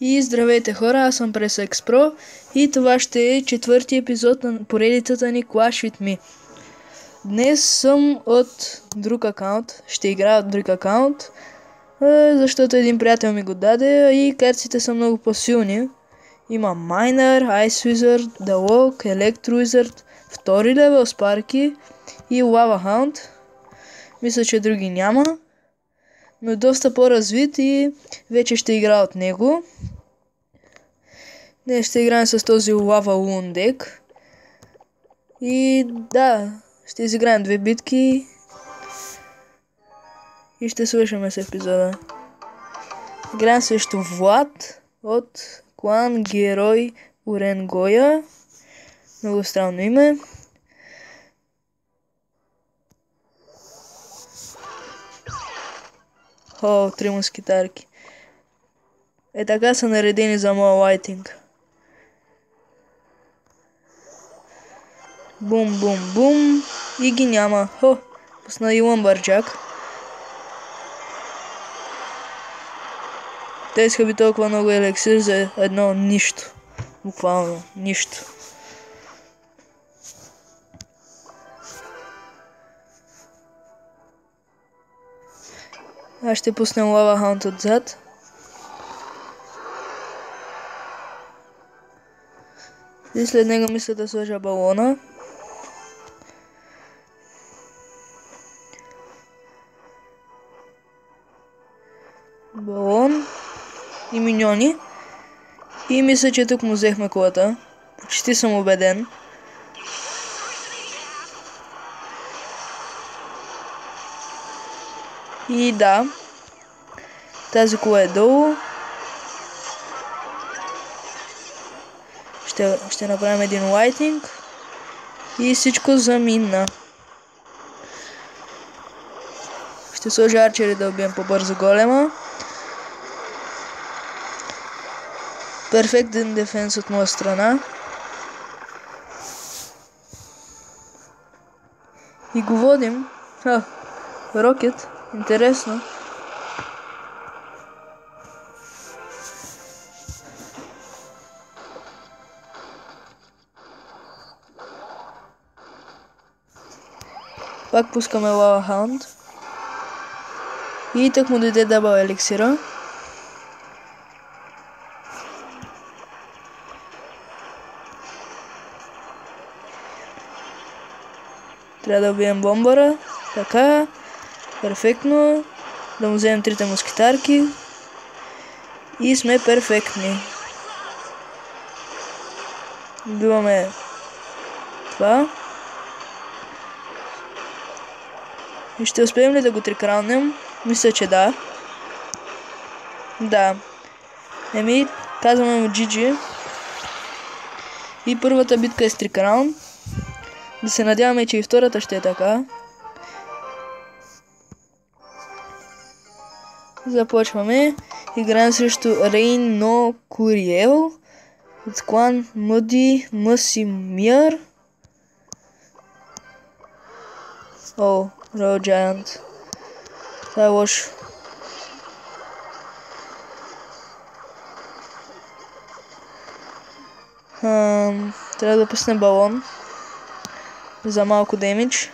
И здравейте хора, аз съм Pressex Pro и това ще е четвърти епизод на поредицата ни Clash with Me. Днес съм от друг акаунт, ще играя от друг акаунт, защото един приятел ми го даде и картите са много по-силни. Има Miner, Ice Wizard, The Walk, Electro Wizard, втори левел Sparky и Lava Hound. Мисля, че други няма, но е доста по-развит и вече ще играя от него. Днес ще играем с този Lava Loon дек. И да, ще изиграем две битки и ще свършим с епизода. Играем срещу Влад от клан Герой Уренгоя. Много странно име. О, три мускитарки. Е, така са наредени за моя лайтинг. Бум, бум, бум. И ги няма. Хо, пусна и Лъмбърджак. Те искаха толкова много елексир за едно нищо. Буквално, нищо. Аз ще пуснем Lava Hound отзад. И след него мисля да сложа балона. Балон и миньони. И мисля, че тук му взехме колата. Почти съм убеден. И да, тази кола е долу. Ще направим един лайтинг. И всичко замина. Ще сложа арчери да убием по-бързо голема. Перфектен дефенс от моя страна. И го водим. Рокет. Интересно. Пак пускаме Lava Hound. И так му дойде дабъл еликсира. Трябва да убием бомбара. Така. Перфектно. Да му вземем трите мускитарки. И сме перфектни. Убиваме това. И ще успеем ли да го трикраунем? Мисля, че да. Да. Еми, казваме му GG. И първата битка е с трикраун. Да се надяваме, че и втората ще е така. Започваме. Играем срещу Рейно Куриел от клан Мъди Масимир. О, Royal Giant. Това е лошо. Трябва да пуснем балон за малко демидж.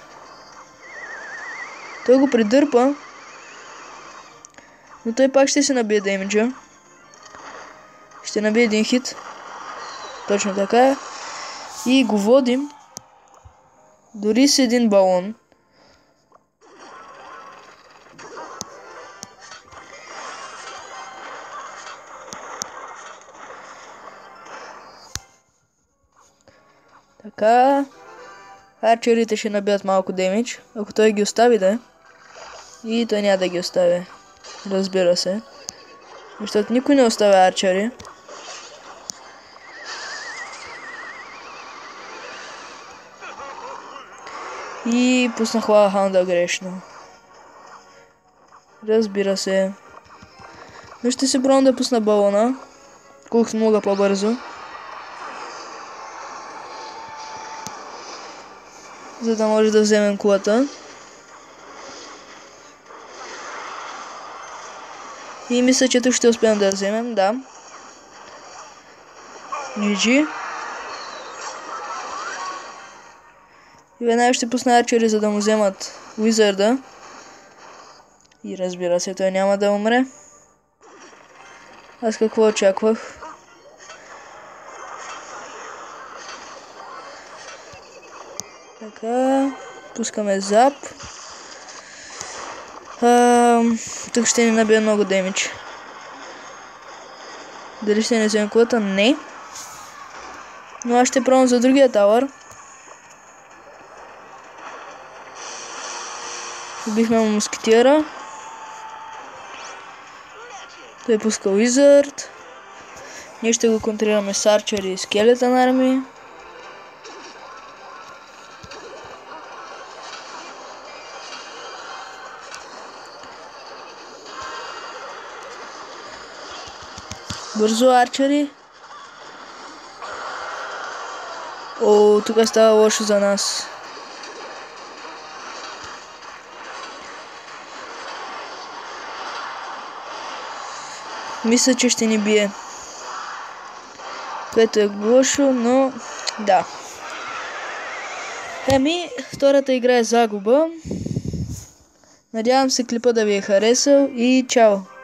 Той го придърпа, но той пак ще се набие демиджа. Ще набие един хит. Точно така. И го водим дори с един балон. Така. Арчерите ще набият малко демидж, ако той ги остави, да. И той няма да ги остави. Разбира се. Защото никой не оставя арчери. И пуснах Lava Hound грешно. Разбира се. Но ще се пробвам да пусна балона. Колкото мога по-бързо. За да може да вземем колата. И мисля, че тук ще успеем да я вземем, да. GG. И веднага ще пусна арчери, за да му вземат Уизарда. И разбира се, той няма да умре. Аз какво очаквах? Така, пускаме зап. Тук ще ни набия много демидж. Дали ще не вземем кулата? Не. Но аз ще пробвам за другия тауър. Убихме му мускетиера. Той пуска Уизард. Ние ще го контрираме с арчери и скелетън армии. Бързо арчери. О, тук става лошо за нас. Мисля, че ще ни бие. Което е лошо, но да. Еми, втората игра е загуба. Надявам се клипа да ви е харесал и чао!